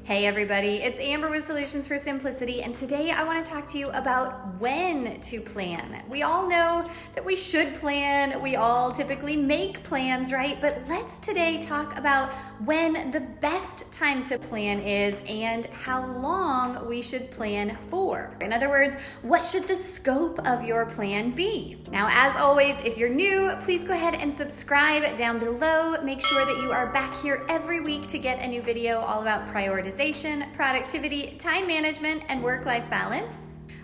Hey everybody, it's Amber with Solutions for Simplicity, and today I want to talk to you about when to plan. We all know that we should plan, we all typically make plans, right? But let's today talk about when the best time to plan is and how long we should plan for. In other words, what should the scope of your plan be? Now, as always, if you're new, please go ahead and subscribe down below. Make sure that you are back here every week to get a new video all about prioritization, productivity, time management, and work-life balance.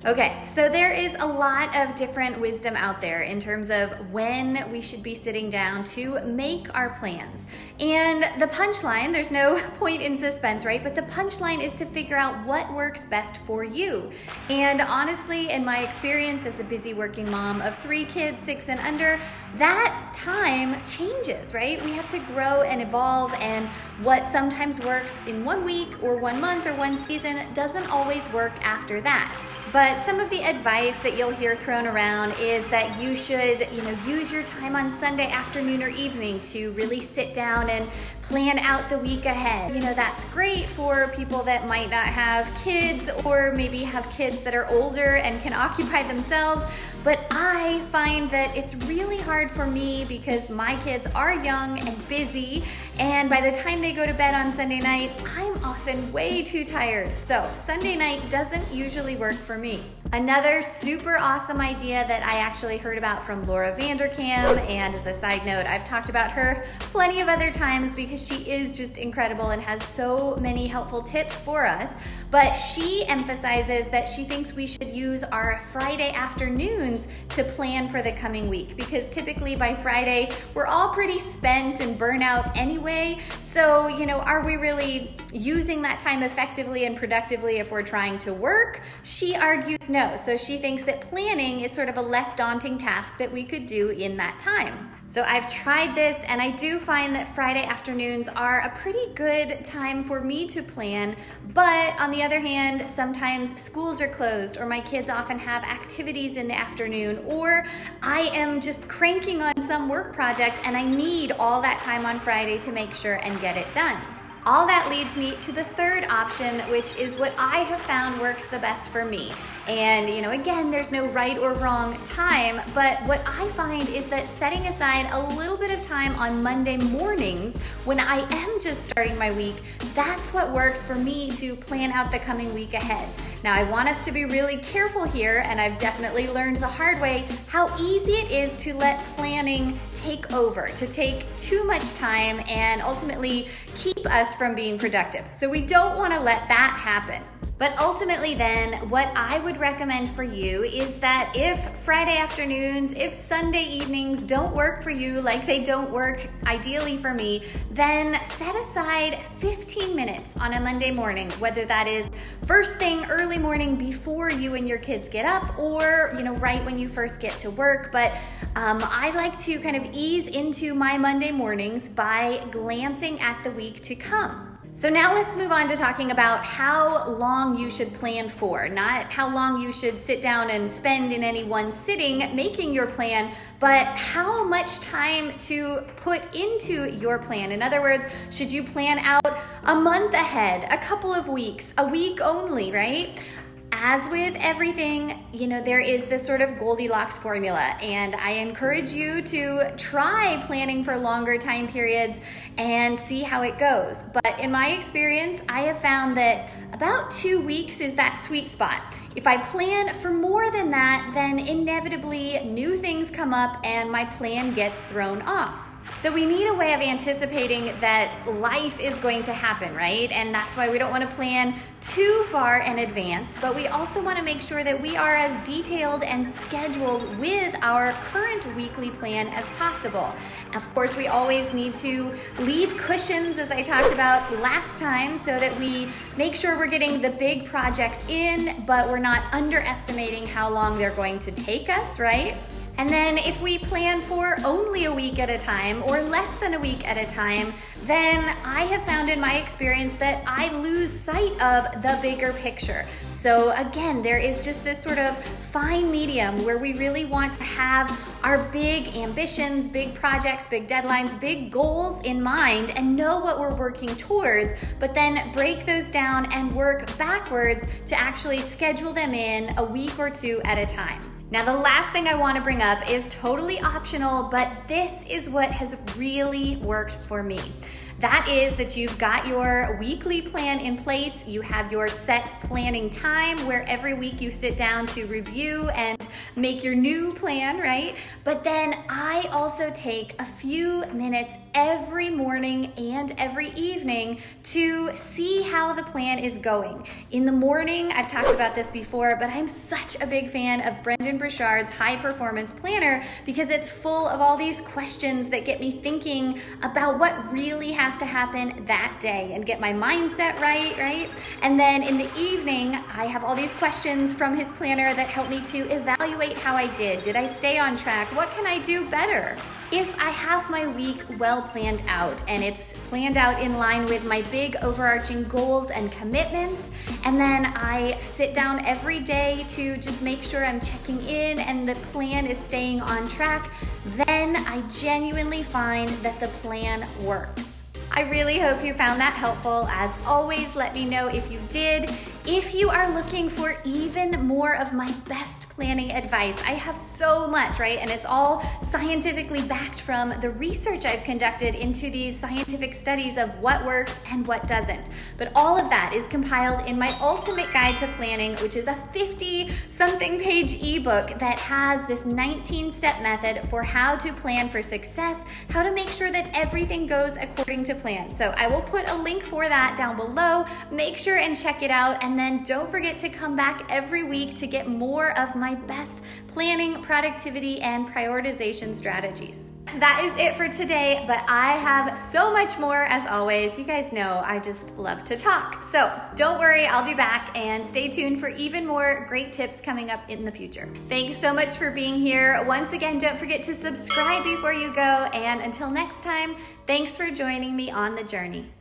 Okay, so there is a lot of different wisdom out there in terms of when we should be sitting down to make our plans. And the punchline, there's no point in suspense, right? But the punchline is to figure out what works best for you. And honestly, in my experience as a busy working mom of 3 kids, 6 and under, that time changes, right? We have to grow and evolve, and what sometimes works in 1 week or 1 month or 1 season doesn't always work after that. But some of the advice that you'll hear thrown around is that you should, use your time on Sunday afternoon or evening to really sit down and plan out the week ahead. That's great for people that might not have kids or maybe have kids that are older and can occupy themselves. But I find that it's really hard for me because my kids are young and busy, and by the time they go to bed on Sunday night, I'm often way too tired. So Sunday night doesn't usually work for me. Another super awesome idea that I actually heard about from Laura Vanderkam, and as a side note, I've talked about her plenty of other times because she is just incredible and has so many helpful tips for us, but she emphasizes that she thinks we should use our Friday afternoons to plan for the coming week, because typically by Friday, we're all pretty spent and burnt out anyway. So, are we really using that time effectively and productively if we're trying to work? She argues no. So she thinks that planning is sort of a less daunting task that we could do in that time. So I've tried this, and I do find that Friday afternoons are a pretty good time for me to plan. But on the other hand, sometimes schools are closed, or my kids often have activities in the afternoon, or I am just cranking on some work project and I need all that time on Friday to make sure and get it done. All that leads me to the third option, which is what I have found works the best for me. And again, there's no right or wrong time, but what I find is that setting aside a little bit of time on Monday mornings when I am just starting my week, that's what works for me to plan out the coming week ahead. Now, I want us to be really careful here, and I've definitely learned the hard way how easy it is to let planning take over, to take too much time and ultimately keep us from being productive. So we don't want to let that happen. But ultimately then, what I would recommend for you is that if Friday afternoons, if Sunday evenings don't work for you like they don't work ideally for me, then set aside 15 minutes on a Monday morning, whether that is first thing early morning before you and your kids get up, or right when you first get to work. But I like to kind of ease into my Monday mornings by glancing at the week to come. So now let's move on to talking about how long you should plan for, not how long you should sit down and spend in any one sitting making your plan, but how much time to put into your plan. In other words, should you plan out a month ahead, a couple of weeks, a week only, right? As with everything, there is this sort of Goldilocks formula, and I encourage you to try planning for longer time periods and see how it goes. But in my experience, I have found that about 2 weeks is that sweet spot. If I plan for more than that, then inevitably new things come up and my plan gets thrown off. So we need a way of anticipating that life is going to happen, right? And that's why we don't want to plan too far in advance, but we also want to make sure that we are as detailed and scheduled with our current weekly plan as possible. Of course, we always need to leave cushions, as I talked about last time, so that we make sure we're getting the big projects in, but we're not underestimating how long they're going to take us, right? And then if we plan for only a week at a time or less than a week at a time, then I have found in my experience that I lose sight of the bigger picture. So again, there is just this sort of fine medium where we really want to have our big ambitions, big projects, big deadlines, big goals in mind and know what we're working towards, but then break those down and work backwards to actually schedule them in a week or two at a time. Now, the last thing I want to bring up is totally optional, but this is what has really worked for me. That is that you've got your weekly plan in place. You have your set planning time where every week you sit down to review and make your new plan, right? But then I also take a few minutes every morning and every evening to see how the plan is going. In the morning, I've talked about this before, but I'm such a big fan of Brendon Burchard's High Performance Planner because it's full of all these questions that get me thinking about what really has to happen that day and get my mindset right? And then in the evening, I have all these questions from his planner that help me to evaluate how I did. Did I stay on track? What can I do better? If I have my week well planned out and it's planned out in line with my big overarching goals and commitments, and then I sit down every day to just make sure I'm checking in and the plan is staying on track, then I genuinely find that the plan works. I really hope you found that helpful. As always, let me know if you did. If you are looking for even more of my best planning advice, I have so much, right? And it's all scientifically backed from the research I've conducted into these scientific studies of what works and what doesn't. But all of that is compiled in my ultimate guide to planning, which is a 50-something page ebook that has this 19-step method for how to plan for success, how to make sure that everything goes according to plan. So I will put a link for that down below. Make sure and check it out. And then don't forget to come back every week to get more of my best planning, productivity, and prioritization strategies. That is it for today, but I have so much more as always. You guys know I just love to talk. So don't worry, I'll be back and stay tuned for even more great tips coming up in the future. Thanks so much for being here. Once again, don't forget to subscribe before you go. And until next time, thanks for joining me on the journey.